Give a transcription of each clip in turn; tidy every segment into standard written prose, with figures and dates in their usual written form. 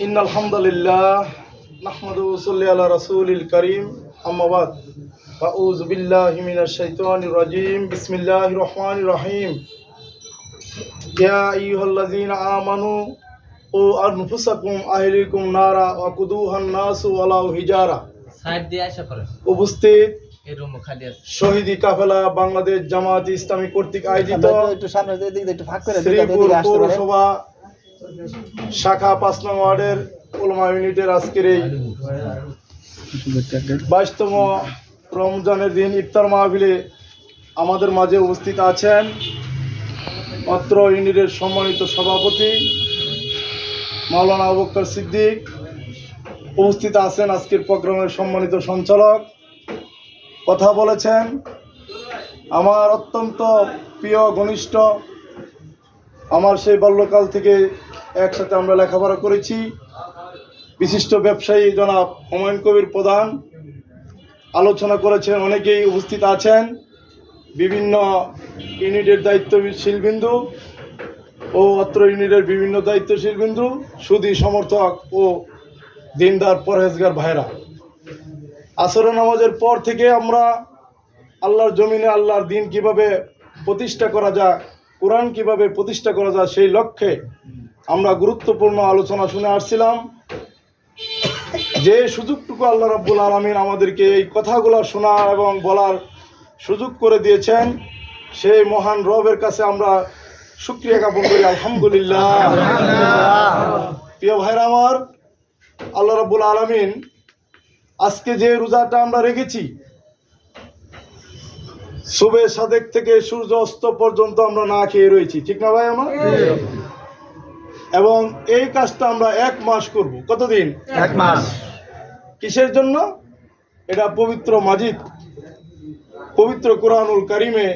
ইন্নাল হামদুলিল্লাহ নাহমাদুহু ওয়া নুসাল্লি আলা রাসূলিল কারীম আম্মা বাদ আউযু বিল্লাহি মিনাশ শাইতানির রাজীম বিসমিল্লাহির রহমানির রহিম ইয়া আইয়ুহাল্লাযীনা আমানু ও আনফুসাকুম আহলিকুম নারা ওয়া কুদুহান নাসু ওয়ালাউ হিজারা। সাইড দিয়ে আসা করে উপস্থিত এই রুম খালি আছে। শহীদি কাফেলা বাংলাদেশ জামাত ইসলামী কর্তৃক আয়োজিত একটু সামনে দিকে একটু ফাঁক করে শ্রীপুর পৌরসভা শাখা ৫ নং ওয়ার্ডের উলামা ইউনিটের আজকের এই ২২তম রমজানের দিন ইফতার মাহফিলে আমাদের মাঝে উপস্থিত আছেন অত্র ইউনিটের সম্মানিত সভাপতি মাওলানা আবু বকর সিদ্দিক, উপস্থিত আছেন আজকের প্রোগ্রামের সম্মানিত সঞ্চালক। কথা বলেছেন আমার অত্যন্ত প্রিয় ঘনিষ্ঠ, আমার সেই বাল্যকাল থেকে একসাথে আমরা লেখাপড়া করেছি, বিশিষ্ট ব্যবসায়ী জনাব হুমায়ুন কবির প্রধান। আলোচনা করেছেন, অনেকেই উপস্থিত আছেন বিভিন্ন ইউনিটের দায়িত্বশীল বিন্দু ও অত্র ইউনিটের বিভিন্ন দায়িত্বশীল বিন্দু, সুদী সমর্থক ও দিনদার পরহেজগার ভাইরা। আসরের নামাজের পর থেকে আমরা আল্লাহর জমিনে আল্লাহর দিন কিভাবে প্রতিষ্ঠা করা যায়, কোরআন কিভাবে প্রতিষ্ঠা করা যায়, সেই লক্ষ্যে আমরা গুরুত্বপূর্ণ আলোচনা শুনে আসছিলাম। যে সুযোগটুকু আল্লাহ রাব্বুল আলামিন আমাদেরকে এই কথাগুলো শোনার এবং বলার সুযোগ করে দিয়েছেন, সেই মহান রবের কাছে আমরা শুকরিয়া জ্ঞাপন করি, আলহামদুলিল্লাহ। প্রিয় ভাইরা আমার, আল্লাহ রাব্বুল আলামিন আজকে যে রোজাটা আমরা রেখেছি, সুবে সাদেক থেকে সূর্য অস্ত পর্যন্ত আমরা না খেয়ে রয়েছি, ঠিক না ভাই আমার? এবং এই কাজটা আমরা ১ মাস করব। কতদিন? ১ মাস। কিসের জন্য? এটা পবিত্র মাজিদ, পবিত্র কুরআনুল কারিমে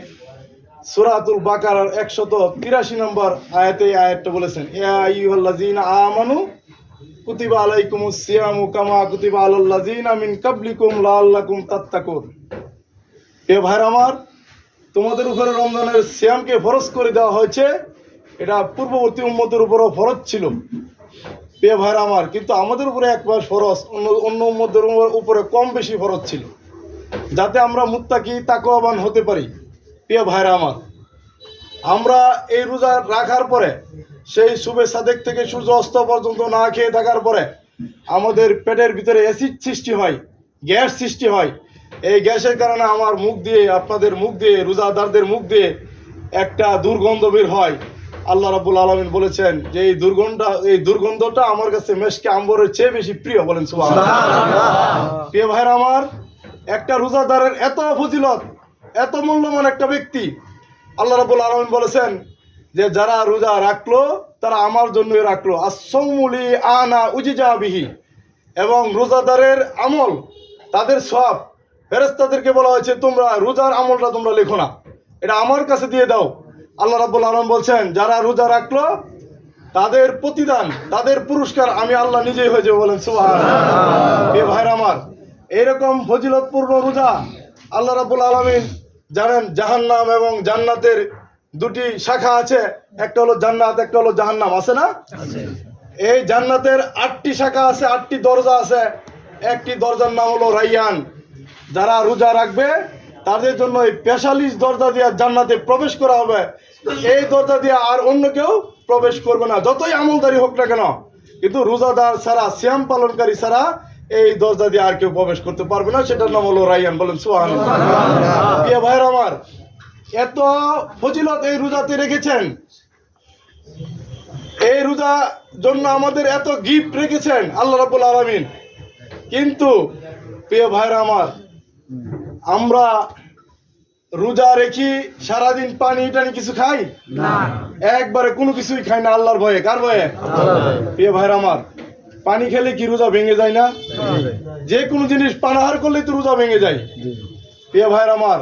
সূরাতুল বাকারার ১৮৩ নম্বর আয়াতে এই আয়াতটা বলেছেন, ইয়া আইয়ুহাল্লাযীনা আমানু কুতিবা আলাইকুমুস সিয়ামু কামা কুতিবা আলাল্লাযীনা মিন ক্বাবলিকুম লাআল্লাকুম তাত্তাকুন। এ ভাইরা আমার, তোমাদের উপরে রমজানের সিয়ামকে ফরজ করে দেওয়া হয়েছে। এটা পূর্ববর্তী উম্মতের উপরও ফরজ ছিল প্রিয় ভাইরা আমার, কিন্তু আমাদের উপরে ১ মাস ফরজ, অন্য উম্মতের উপরে কম বেশি ফরজ ছিল, যাতে আমরা মুত্তাকি তাকওয়াবান হতে পারি। প্রিয় ভাইরা আমার, আমরা এই রোজা রাখার পরে সেই সুবে সাদেক থেকে সূর্য অস্ত পর্যন্ত না খেয়ে থাকার পরে আমাদের পেটের ভিতরে অ্যাসিড সৃষ্টি হয়, গ্যাস সৃষ্টি হয়। এই গ্যাসের কারণে আমার মুখ দিয়ে, আপনাদের মুখ দিয়ে, রোজাদারদের মুখ দিয়ে একটা দুর্গন্ধ বের হয়। আল্লাহ রাব্বুল আলামিন বলেছেন যে এই দুর্গন্ধটা আমার কাছে মেশকে আম্বরের চেয়ে বেশি প্রিয়। বলেন সুবহানাল্লাহ। প্রিয় ভাইরা আমার, একটা রোজাদারের এত ফজিলত, এত মূল্যবান একটা ব্যক্তি, আল্লাহ রাব্বুল আলামিন বলেছেন যে যারা রোজা রাখলো তারা আমার জন্যই রাখলো, as-সাওমুলি আনা উজিজা বিহি। এবং রোজাদারের আমল, তাদের সওয়াব ফেরেশতাদেরকে বলা হয়েছে তোমরা রোজার আমলটা তোমরা লেখো না, এটা আমার কাছে দিয়ে দাও। আল্লাহ রাব্বুল আলামিন বলছেন যারা রোজা রাখলো তাদের প্রতিদান, তাদের পুরস্কার আমি আল্লাহ নিজেই হয়ে যাবো। বলেন সুবহানাল্লাহ। এই ভাইরা আমার, এইরকম ফজিলতপূর্ণ রোজা আল্লাহ রাব্বুল আলামিন জানেন, জাহান্নাম এবং জান্নাতের 2টি শাখা আছে, একটা হলো জান্নাত, একটা হলো জাহান্নাম, আছে না? এই জান্নাতের 8টি শাখা আছে, 8টি দরজা আছে। একটি দরজার নাম হলো রাইয়ান। যারা রোজা রাখবে তাদের জন্য এই স্পেশালিস্ট দরজা দিয়ে জান্নাতে প্রবেশ করা হবে। এই দরজা দিয়ে আর অন্য কেউ প্রবেশ করবে না, যতই আমলদারি হোক না কেন। কিন্তু রোজাদার ছাড়া, সিয়াম পালনকারী ছাড়া এই দরজা দিয়ে আর কেউ প্রবেশ করতে পারবে না, সেটার নাম হলো রাইয়ান। বলেন সুবহানাল্লাহ। প্রিয় ভাইরা আমার, এত ফজিলত এই রোজাতে রেখেছেন, এই রোজা জন্য আমাদের এত গিফট রেখেছেন আল্লাহ রাব্বুল আলামিন। কিন্তু প্রিয় ভাইরা আমার, আমরা রোজা রেখি সারাদিন পানি টানি কিছু খাই না, একবারে কোনো কিছুই খাই না আল্লাহর ভয়ে। কার ভয়ে? প্রিয় ভাইরা আমার, পানি খেলে কি রোজা ভেঙে যায় না? যে কোনো জিনিস পানাহার করলে তো রোজা ভেঙে যায়। প্রিয় ভাইরা আমার,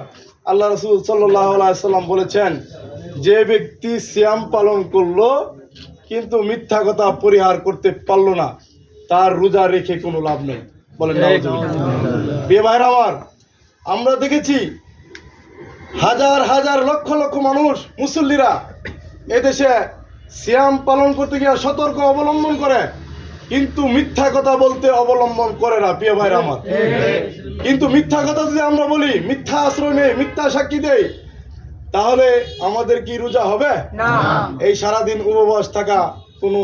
আল্লাহ রাসূল সাল্লাল্লাহু আলাইহি ওয়াসাল্লাম বলেছেন যে ব্যক্তি সিয়াম পালন করলো কিন্তু মিথ্যা কথা পরিহার করতে পারলো না, তার রোজা রেখে কোনো লাভ নেই। বলেন নাউজুবিল্লাহ। প্রিয় ভাইরা আমার, আমরা দেখেছি হাজার হাজার লক্ষ লক্ষ মানুষ, মুসল্লিরা এদেশে সিয়াম পালন করতে গিয়ে সতর্ক অবলম্বন করে কিন্তু মিথ্যা কথা বলতে অবলম্বন করে না প্রিয় ভাইরা আমার। কিন্তু মিথ্যা কথা যদি আমরা বলি, মিথ্যা আশ্রয় নেই, মিথ্যা সাক্ষী দেই, তাহলে আমাদের কি রোজা হবে? এই সারাদিন উপবাস থাকা কোনো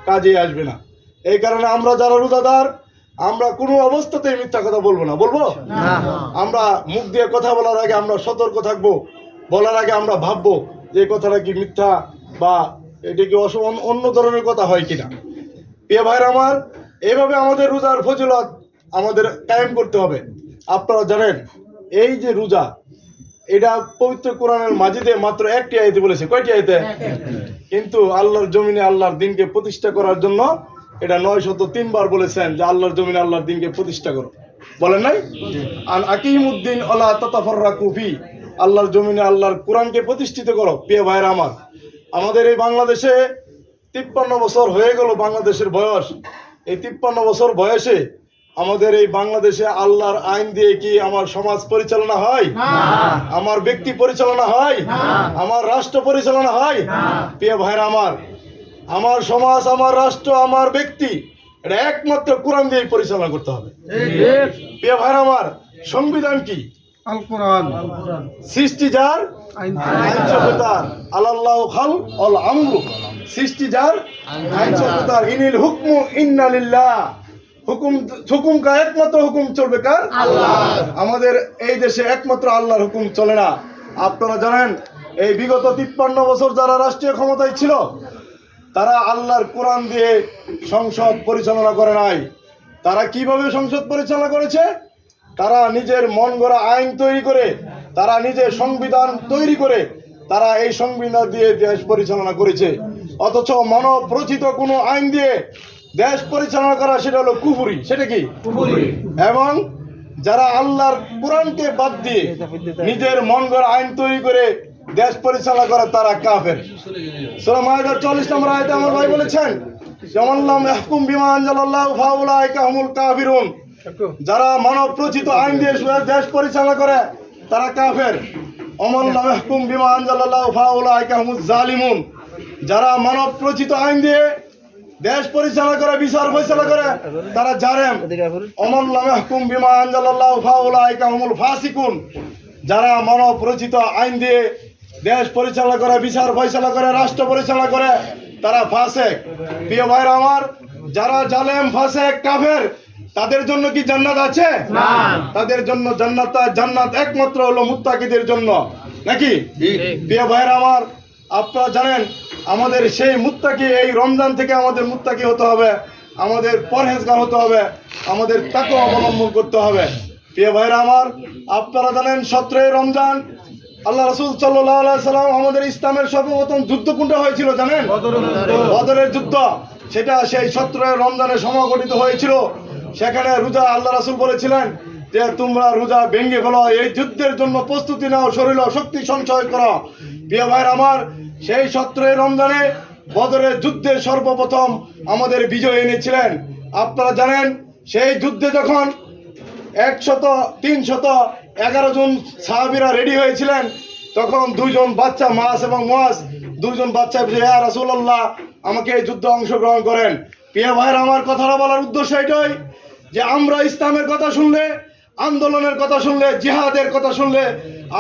কাজে আসবে না। এই কারণে আমরা যারা রোজাদার, আমরা কোনো অবস্থাতেই মিথ্যা কথা বলবো না। বলবো? আমরা মুখ দিয়ে কথা বলার আগে আমরা সতর্ক থাকবো, বলার আগে আমরা ভাববো যে এই কথাটা কি মিথ্যা বা এটা কি অন্য ধরনের কথা হয় কিনা। প্রিয় ভাইরা আমার, এইভাবে আমাদের রোজার ফজিলত আমাদের কায়েম করতে হবে। আপনারা জানেন এই যে রোজা, এটা পবিত্র কোরআনের মাজিদে মাত্র একটি আয়াতে বলেছে। কয়টি আয়াতে? কিন্তু আল্লাহর জমিনে আল্লাহর দিনকে প্রতিষ্ঠা করার জন্য এটা 903 বার বলেছেন যে আল্লাহর জমিনে আল্লাহর দিনকে প্রতিষ্ঠা করো। বলেন নাই? আন আকিমুদ্দিন ওয়ালা তাতাফাররাকু ফি, আল্লাহর জমিনে আল্লাহর কোরআনকে প্রতিষ্ঠিত করো। প্রিয় ভাইরা আমার, আমাদের এই বাংলাদেশে 53 বছর হয়ে গেল বাংলাদেশের বয়স। এই 53 বছর বয়সে আমাদের এই বাংলাদেশে আল্লাহর আইন দিয়ে কি আমার সমাজ পরিচালনা হয়? আমার ব্যক্তি পরিচালনা হয়? আমার রাষ্ট্র পরিচালনা হয়? প্রিয় ভাইরা আমার সমাজ, আমার রাষ্ট্র, আমার ব্যক্তি, এটা একমাত্র কোরআন দিয়ে পরিচালনা করতে হবে। প্রিয় ভাইরা আমার, সংবিধান কি? আল কোরআন। সৃষ্টি যার, আইন চলতার, আল্লাহ খাল অল আমরু, সৃষ্টি যার, আইন চলতার, ইনিল হুকমু ইন্না লিল্লাহ, হুকুম কা একমাত্র হুকুম চলবে কার? আল্লাহ। আমাদের এই দেশে একমাত্র আল্লাহর হুকুম চলে না। আপনারা জানেন এই বিগত 53 বছর যারা রাষ্ট্রীয় ক্ষমতায় ছিল, তারা আল্লাহর কোরআন দিয়ে সংসদ পরিচালনা করে নাই। তারা কিভাবে সংসদ পরিচালনা করেছে? তারা নিজের মন গড়া আইন তৈরি করে, তারা নিজের সংবিধান তৈরি করে, তারা এই সংবিধান দিয়ে দেশ পরিচালনা করেছে। অথচ মানব রচিত কোনো আইন দিয়ে দেশ পরিচালনা করা, সেটা হলো কুফরি। সেটা কি? এবং যারা আল্লাহর কোরআনকে বাদ দিয়ে নিজের মন গড়া আইন তৈরি করে দেশ পরিচালনা করে, তারা কাফের। সূরা মাইদার 40 নম্বর আয়াতে আমার ভাই বলেছেন, যেমন লাম ইয়াহকুম বিমা আনজালাল্লাহু ফাউলাইকা হুমুল কাফিরুন, যারা মানব রচিত আইন দিয়ে দেশ পরিচালনা করে তারা কাফের। ওমান লাম ইয়াহকুম বিমা আনজালাল্লাহু ফাউলাইকা হুমুজ জালিমুন, যারা মানব রচিত আইন দিয়ে দেশ পরিচালনা করে, বিচার ফয়সালা করে, তারা জালেম। ওমান লাম ইয়াহকুম বিমা আনজালাল্লাহু ফাউলাইকা হুমুল ফাসিকুন, যারা মানব রচিত আইন দিয়ে দেশ পরিচালনা করে, বিচার ফয়সালা করে, রাষ্ট্র পরিচালনা করে, তারা ফাসেক। প্রিয় ভাইরা আমার, যারা জালেম, ফাসেক, কাফের, তাদের জন্য কি জান্নাত আছে? না। তাদের জন্য জান্নাত একমাত্র হলো মুত্তাকিদের জন্য, নাকি? প্রিয় ভাইরা আমার, আপনারা জানেন আমাদের সেই মুত্তাকি, এই রমজান থেকে আমাদের মুত্তাকি হতে হবে, আমাদের পরহেজগার হতে হবে, আমাদের তাকওয়া অবলম্বন করতে হবে। প্রিয় ভাইরা আমার, আপনারা জানেন 17 রমজান আল্লাহ রাসূল সাল্লাল্লাহু আলাইহি সাল্লাম আমাদের ইসলামের সর্বপ্রথম যুদ্ধ কোনটা হয়েছিল জানেন? বদরের যুদ্ধ। সেটা সেই 17 রমজানে সংঘটিত হয়েছিল। সেখানে রোজা আল্লাহ রাসূল বলেছিলেন যে তোমরা রোজা ভেঙে ফেলো, এই যুদ্ধের জন্য প্রস্তুতি নাও, শরীর শক্তি সঞ্চয় করো। প্রিয় ভাইরা আমার, সেই 17 রমজানে বদরের যুদ্ধে সর্বপ্রথম আমাদের বিজয় এনেছিলেন। আপনারা জানেন সেই যুদ্ধে যখন 311 জন সাহাবীরা রেডি হয়েছিলেন, তখন 2 জন বাচ্চা, মাস এবং মুয়াজ, 2 জন বাচ্চা ইয়া রাসূলুল্লাহ আমাকে এই যুদ্ধে অংশগ্রহণ করেন। প্রিয় ভাইরা আমার, কথাটা বলার উদ্দেশ্য এটাই যে আমরা ইসলামের কথা শুনলে, আন্দোলনের কথা শুনলে, জিহাদের কথা শুনলে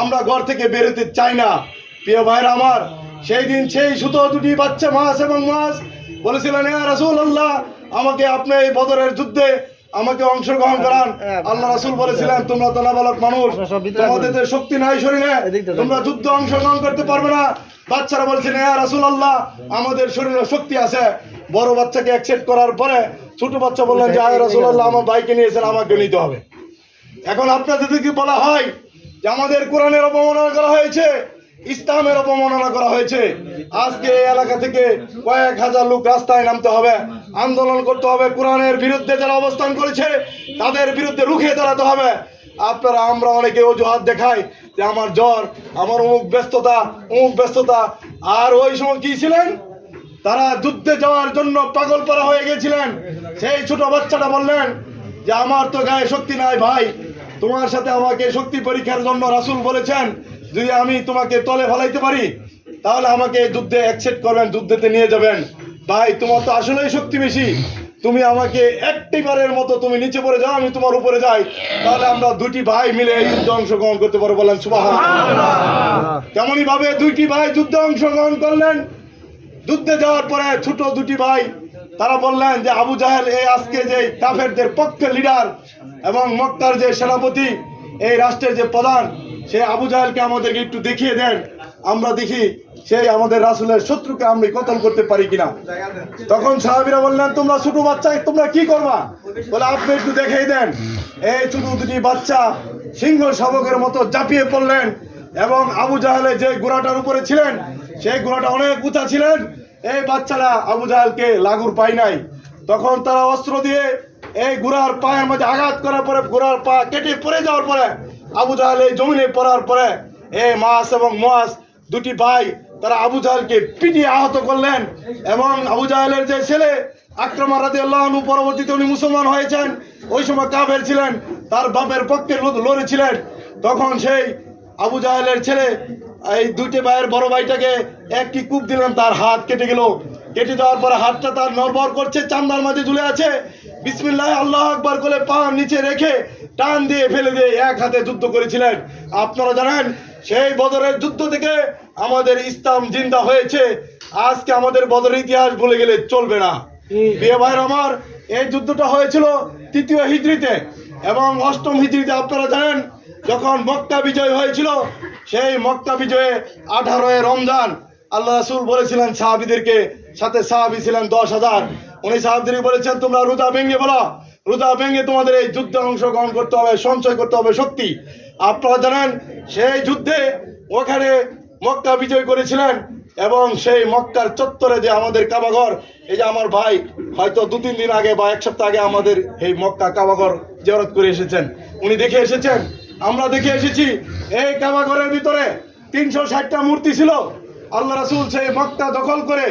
আমরা ঘর থেকে বেরোতে চাই না। প্রিয় ভাইরা আমার, সেই দিন সেই ছোট 2টি বাচ্চা, মাস এবং মুয়াজ, বলেছিলেন ইয়া রাসূলুল্লাহ আমাকে আপনি এই বদরের যুদ্ধে আমাকে অংশগ্রহণ করান। আল্লাহ রাসূল বলেছিলেন তোমরা তো নাবালক মানুষ, তোমাদের শক্তি নাই শরীরে, তোমরা যুদ্ধে অংশগ্রহণ করতে পারবে না। বাচ্চারা বলছেন ইয়া রাসূলুল্লাহ আমাদের শরীরে শক্তি আছে। বড় বাচ্চাকে অ্যাকসেপ্ট করার পরে ছোট বাচ্চা বললেন যে ইয়া রাসূলুল্লাহ আমার ভাইকে নিয়েছেন, আমাকে নিতে হবে। এখন আপনাদেরকে বলা হয় যে আমাদের কোরআনের অবমাননা করা হয়েছে, ইসলামের অবমাননা করা হয়েছে। আজকে এই এলাকা থেকে কয়েক হাজার লোক রাস্তায় নামতে হবে, আন্দোলন করতে হবে, কোরআনের বিরুদ্ধে যারা অবস্থান করেছে তাদের বিরুদ্ধে রুখে দাঁড়াতে হবে। আমরা অনেকে অজুহাত দেখাই যে আমার জ্বর, আমার অমুক ব্যস্ততা। আর ওই সময় কি ছিলেন? তারা যুদ্ধে যাওয়ার জন্য পাগল পারা হয়ে গেছিলেন। সেই ছোট বাচ্চাটা বললেন যে আমার তো গায়ে শক্তি নাই ভাই, তোমার সাথে আমাকে শক্তি পরীক্ষার জন্য রাসূল বলেছেন যদি আমি তোমাকে তলে ফেলাইতে পারি তাহলে আমাকে যুদ্ধে অ্যাকসেপ্ট করবেন, যুদ্ধেতে নিয়ে যাবেন। ভাই তোমার তো আসলেই শক্তি বেশি, তুমি আমাকে একটিবারের মতো তুমি নিচে পড়ে যাও, আমি তোমার উপরে যাই, তাহলে আমরা দুটি ভাই মিলে এই যুদ্ধে অংশগ্রহণ করতে পারবো। বলেন সুবহানাল্লাহ। তেমনই ভাবে দুইটি ভাই যুদ্ধে অংশগ্রহণ করলেন। যুদ্ধে যাওয়ার পরে ছোট দুটি ভাই তারা বললেন যে আবু জাহেল এই আজকে যে কাফেরদের পক্ষের লিডার এবং মক্কার যে সেনাপতি, এই রাষ্ট্রের যে প্রধান, সেই আবু জাহেলকে আমাদেরকে একটু দেখিয়ে দেন, আমরা দেখি সেই আমাদের রাসূলের শত্রুকে আমরা কতল করতে পারি কিনা। তখন সাহাবীরা বললেন, তোমরা ছোট বাচ্চা, তোমরা কি করবা? বলে আপনি একটু দেখিয়ে দেন। এই ছোট দুটি বাচ্চা সিংহ শাবকের মতো ঝাঁপিয়ে পড়লেন এবং আবু জাহেলের যে ঘোড়াটার উপরে ছিলেন সেই ঘোড়াটা অনেক উঁচা ছিলেন। এই বাচ্চারা আবু জাহেলকে লাগুর পায় নাই। তখন তারা অস্ত্র দিয়ে এই ঘোড়ার পায়ের মধ্যে আঘাত করার পরে ঘোড়ার পা কেটে পড়ে যাওয়ার পরে আবু জাহেল এই জমিনে পড়ার পরে এই মাস এবং মুয়াজ দুটি ভাই তারা আবু জাহেলকে পিটিয়ে আহত করলেন। এবং আবু জাহেলের যে ছেলে আকরামা রাদিয়াল্লাহু আনহু, পরবর্তীতে উনি মুসলমান হয়েছেন, ওই সময় কাফের ছিলেন, তার বাপের পক্ষে লড়েছিলেন। তখন সেই আবু জাহেলের ছেলে এই দুইটি ভাইয়ের বড় ভাইটাকে একটি কূপ দিলেন, তার হাত কেটে গেল। কেটে যাওয়ার পরে হাতটা তার নড়বড় করছে, চামড়ার মাঝে ঝুলে আছে। বিসমিল্লাহ আল্লাহু আকবার বলে পা নিচে রেখে টান দিয়ে ফেলে দিয়ে এক হাতে যুদ্ধ করেছিলেন। আপনারা জানেন সেই বদরের যুদ্ধ থেকে আমাদের ইসলাম জিন্দা হয়েছে। আজকে আমাদের বদরের ইতিহাস ভুলে গেলে চলবে না। প্রিয় ভাইরা আমার, এই যুদ্ধটা হয়েছিল ৩য় হিজরিতে এবং ৮ম হিজরিতে। আপনারা জানেন যখন মক্কা বিজয় হয়েছিল, সেই মক্কা বিজয়ে 18 রমজান আল্লাহ রাসূল বলেছিলেন সাহাবীদেরকে, সাথে সাহাবী ছিলেন 10,000। উনি সাহাবীদের বলেছেন, তোমরা রোজা ভেঙে বলো, রোজা ভেঙে তোমাদের এই যুদ্ধে অংশগ্রহণ করতে হবে, সঞ্চয় করতে হবে শক্তি। আপনারা জানেন সেই যুদ্ধে ওখানে মক্কা বিজয় করেছিলেন এবং সেই মক্কার চত্বরে যে আমাদের কাবাঘর, এই যে আমার ভাই হয়তো 2-3 দিন আগে বা 1 সপ্তাহ আগে আমাদের এই মক্কা কাবাঘর জিয়ারত করে এসেছেন, উনি দেখে এসেছেন, আমরা দেখে এসেছি। এই কাবাঘরের ভিতরে 360টা মূর্তি ছিল। আল্লাহ রাসূল সেই মক্কা দখল করে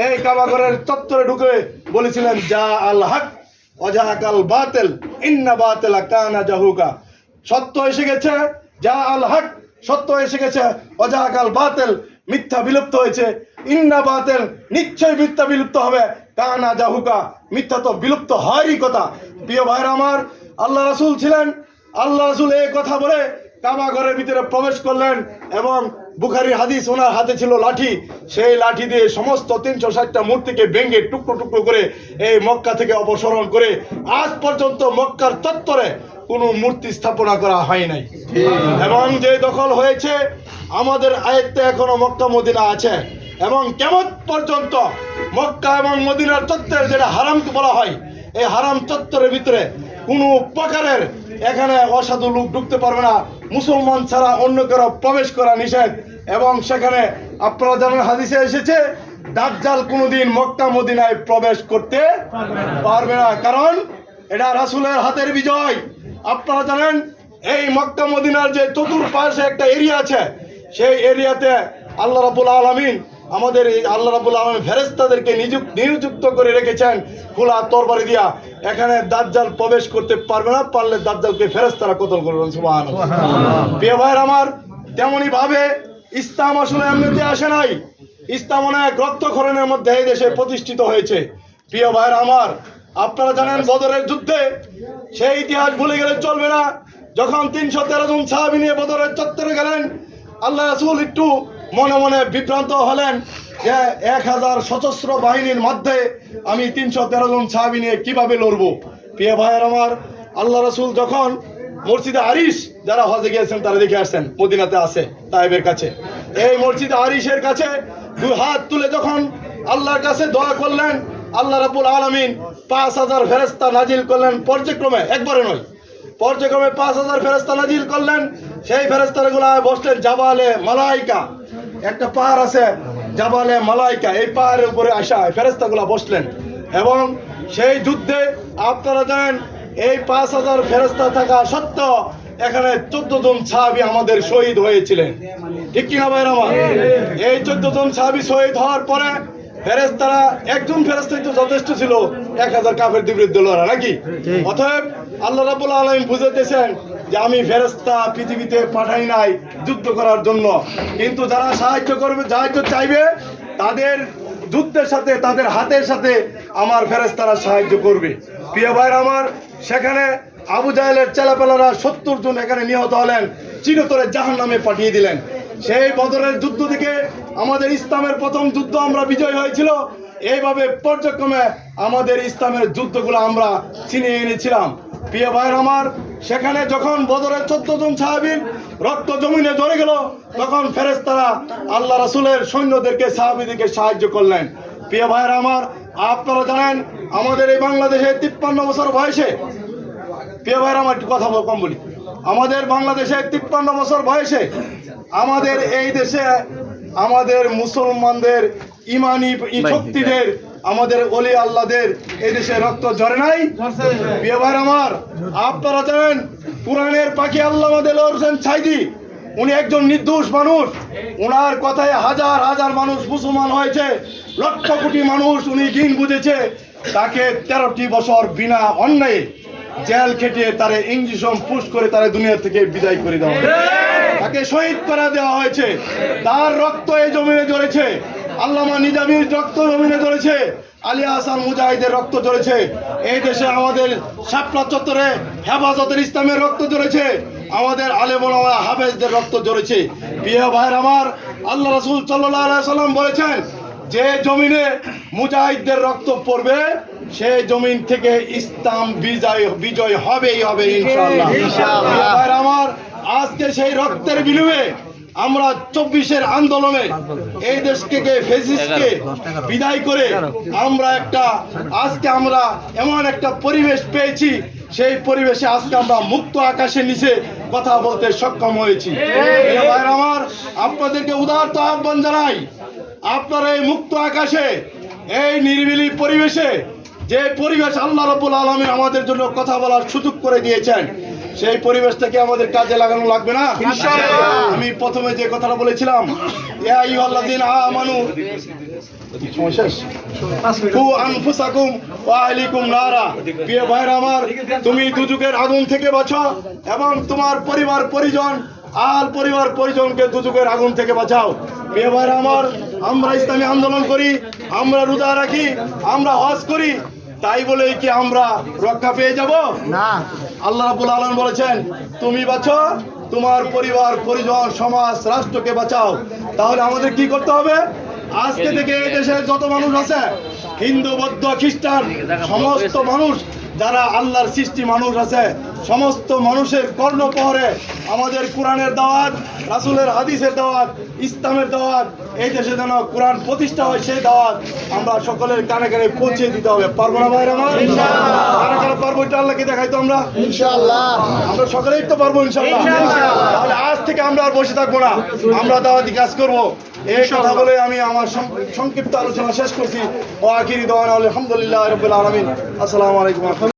এই কাবাঘরের চত্বরে ঢুকে বলেছিলেন, যা আল হক ওয়াজাহাকাল বাতিল ইন্না বাতিলা কানা জাহুকা। সত্য এসে গেছে, যা আল হক, সত্য এসে গেছে, ওয়াজাহাকাল বাতিল, মিথ্যা বিলুপ্ত হয়েছে, ইন্না বাতিল, নিশ্চয় মিথ্যা বিলুপ্ত হবে, কানা জাহুকা, মিথ্যা তো বিলুপ্ত হওয়ারই কথা। প্রিয় ভাইরা আমার, আল্লাহ রাসূল ছিলেন, আল্লাহ রাসূল এই কথা বলে কাবা ঘরের ভিতরে প্রবেশ করলেন এবং বুখারীর হাদিস, ওনার হাতে ছিল লাঠি, সেই লাঠি দিয়ে সমস্ত 360টা মূর্তিকে ভেঙে টুকরো টুকরো করে এই মক্কা থেকে অপসারণ করে আজ পর্যন্ত মক্কার চত্বরে কোনো মূর্তি স্থাপনা করা হয় নাই। এবং যে দখল হয়েছে আমাদের আয়ত্তে এখনো মক্কা মদিনা আছে এবং কিয়ামত পর্যন্ত মক্কা এবং মদিনার চত্বরে যেটা হারাম বলা হয়, এই হারাম চত্বরের ভিতরে কোনো প্রকারের এখানে অসাধু লোক ঢুকতে পারবে না, মুসলমান ছাড়া অন্য কারো প্রবেশ করা নিষেধ। এবং সেখানে আপনারা জানেন হাদিসে এসেছে, দাজ্জাল কোনোদিন মক্কা মদিনায় প্রবেশ করতে পারবে না, কারণ এটা রাসূলের হাতের বিজয়। আপনারা জানেন এই মক্কা মদিনার যে চতুর্পাশে একটা এরিয়া আছে, সেই এরিয়াতে আল্লাহ রাব্বুল আলামিন আমাদের এই আল্লাহ রাব্বুল আলামিন ফেরেশতাদেরকে নিযুক্ত করে রেখেছেন খোলা তরবারি দিয়া। এখানে দাজ্জাল প্রবেশ করতে পারবে না, পারলে দাজ্জালকে ফেরেশতারা কতল করবেন। সুবহানাল্লাহ। প্রিয় ভাইরা আমার, তেমনি ভাবে ইসলাম আসলে এমনিতে আসে নাই, ইসলাম অনেক রক্তক্ষরণের মধ্যে এই দেশে প্রতিষ্ঠিত হয়েছে। প্রিয় ভাইরা আমার, আপনারা জানেন বদরের যুদ্ধে সেই ইতিহাস ভুলে গেলে চলবে না। যখন 313 জন সাহাবী নিয়ে বদরের চত্বরে গেলেন, আল্লাহ রাসূল একটু মনে মনে বিভ্রান্ত হলেন যে 1000 সশস্ত্র বাহিনীর মধ্যে আমি 313 জন সাহাবী নিয়ে কিভাবে লড়বো। প্রিয় ভাইয়ের আমার, আল্লাহ রাসূল যখন মসজিদে আরিশ, যারা হজে গিয়েছেন তারা দেখে আসছেন, মদিনাতে আছে তায়েবের কাছে, এই মসজিদে আরিশের কাছে 2 হাত তুলে যখন আল্লাহর কাছে দোয়া করলেন, আল্লাহ রাব্বুল আলামিন 5000 ফেরেশতা নাজিল করলেন পর্যায়ক্রমে, একবারে নয়, পর্যায়ক্রমে 5000 ফেরেশতা নাজিল করলেন। সেই ফেরেশতাগুলো বসলেন জাবালে মালাইকা, একটা পাহাড় আছে জাবালে মালাইকা, এই পাহাড়ের উপরে আসা ফেরেশতাগুলো বসলেন। এবং সেই যুদ্ধে আপনারা জানেন এই 5000 ফেরেশতা থাকা সত্ত্বেও এখানে 14 জন সাহাবী আমাদের শহীদ হয়েছিলেন, ঠিক কিনা ভাইরা আমার? এই 14 জন সাহাবী শহীদ হওয়ার পরে ফেরেশতারা, একজন ফেরেশতাই তো যথেষ্ট ছিল 1000 কাফেরদের বিরুদ্ধে লড়া, নাকি? অতএব আল্লাহ রাব্বুল আলামিন বুঝাইতেছেন যে আমি ফেরেশতা পৃথিবীতে পাঠাই নাই যুদ্ধ করার জন্য, কিন্তু যারা সাহায্য করবে, সাহায্য চাইবে, তাদের যুদ্ধের সাথে তাদের হাতের সাথে আমার ফেরেশতারা সাহায্য করবে। প্রিয় ভাইরা আমার, সেখানে আবু জাহেলের চেলাপেলারা 70 জন এখানে নিহত হলেন, চিরতরে জাহান্নামে পাঠিয়ে দিলেন। সেই বদরের যুদ্ধ থেকে আমাদের ইসলামের প্রথম যুদ্ধ আমরা বিজয় হয়েছিল। এইভাবে পর্যায়ক্রমে আমাদের ইসলামের যুদ্ধগুলো আমরা ছিনিয়ে এনেছিলাম। প্রিয় ভাইয়ের আমার, সেখানে যখন বদরের 14 জন সাহাবীর রক্ত জমিনে ঝরে গেল, তখন ফেরেশতারা আল্লাহ রাসূলের সৈন্যদেরকে সাহাবীদেরকে সাহায্য করলেন। প্রিয় ভাইয়ের আমার, আপনারা জানেন আমাদের এই বাংলাদেশে 53 বছর বয়সে, প্রিয় ভাইয়ের আমার একটু কথা কম বলি, আমাদের বাংলাদেশে 53 বছর বয়সে আমাদের এই দেশে আমাদের মুসলমানদের ইমানি শক্তিদের, আমাদের ওলি আল্লাহদের এই দেশে রক্ত ঝরে নাই। প্রিয় ভাইয়ের আমার, আপনারা জানেন কোরআনের পাখি আল্লামা দেলোয়ার হোসেন সাঈদী, উনি একজন নির্দোষ মানুষ। ওনার কথায় হাজার হাজার মানুষ মুসলমান হয়েছে, লক্ষ কোটি মানুষ উনি দিন বুঝেছে। তাকে 13টি বছর বিনা অন্যায়ে জেল খেটিয়ে তারে ইঞ্জেকশন পুশ করে তারে দুনিয়া থেকে বিদায় করে দেওয়া হয়েছে, তাকে শহীদ করে দেওয়া হয়েছে। তার রক্ত এই জমিনে ঝরেছে, আল্লামা নিজামীর রক্ত জমিনে ঝরেছে, আলী হাসান মুজাহিদের রক্ত ঝরেছে। এই দেশে আমাদের শাপলা চত্বরে হেফাজতের ইসলামের রক্ত ঝরেছে, আমাদের আলেম ওলামা হাফেজদের রক্ত ঝরেছে। প্রিয় ভাইয়ের আমার, আল্লাহ রাসূল সাল্লাল্লাহু আলাইহি সাল্লাম বলেছেন, যে জমিনে মুজাহিদদের রক্ত পড়বে সেই জমিন থেকে ইসলাম বিজয় হবেই হবে ইনশাআল্লাহ। প্রিয় ভাইয়ের আমার, আজকে সেই রক্তের বিনিময়ে আমরা 24-এর আন্দোলনে এই দেশকে ফ্যাসিস্টকে বিদায় করে আজকে আমরা এমন একটা পরিবেশ পেয়েছি, সেই পরিবেশে আজকে আমরা মুক্ত আকাশের নিচে কথা বলতে সক্ষম হয়েছি। প্রিয় ভাইয়ের আমার, আপনাদেরকে উদারত আহ্বান জানাই, আপনারা এই মুক্ত আকাশে, এই নিরিবিলি পরিবেশে, যে পরিবেশ আল্লাহ রাব্বুল আলামিন আমাদের জন্য কথা বলার সুযোগ করে দিয়েছেন, সেই পরিবেশটাকে আমাদের কাজে লাগানো লাগবে না ইনশাআল্লাহ। আমি প্রথমে যে কথাটা বলেছিলাম, ইয়া আইয়ুহাল্লাযীনা আমানু কু আনফুসাকুম ওয়া আহলিকুম নারা। প্রিয় ভাইরা আমার, তুমি দুজকের আগুন থেকে বাঁচাও এবং তোমার পরিবার পরিজনকে দুজকের আগুন থেকে বাঁচাও। প্রিয় ভাইরা আমার, আমরা ইসলামী আন্দোলন করি, আমরা রোজা রাখি, আমরা হজ করি, তাই বলে কি আমরা রক্ষা পেয়ে যাব না? আল্লাহ রাব্বুল আলামিন বলেছেন, তুমি বাঁচো, তোমার পরিবার পরিজন সমাজ রাষ্ট্রকে বাঁচাও। তাহলে আমাদের কি করতে হবে? আজকে থেকে এই দেশের যত মানুষ আছে, হিন্দু বৌদ্ধ খ্রিস্টান সমস্ত মানুষ, যারা আল্লাহর সৃষ্টি মানুষ আছে, সমস্ত মানুষের কর্ণপহরে আমাদের কোরআনের দাওয়াত, রাসূলের হাদিসের দাওয়াত, ইসলামের দাওয়াত, এই দেশে যেন কোরআন প্রতিষ্ঠা হয় সেই দাওয়াত আমরা সকলের কানে কানে পৌঁছে দিতে হবে। পারবো না ভাইরা আমার? ইনশাআল্লাহ। কারা কারা পারবো এটা আল্লাহকে দেখাই তো আমরা ইনশাআল্লাহ। আমরা সকলেই তো পারবো ইনশাআল্লাহ। তাহলে আজ থেকে আমরা আর বসে থাকবো না, আমরা দাওয়াতি কাজ করবো। এই কথা বলে আমি আমার সংক্ষিপ্ত আলোচনা শেষ করছি। ওয়া আখিরি দাওয়ানা আলহামদুলিল্লাহি রাব্বিল আলামিন। আসসালামু আলাইকুম।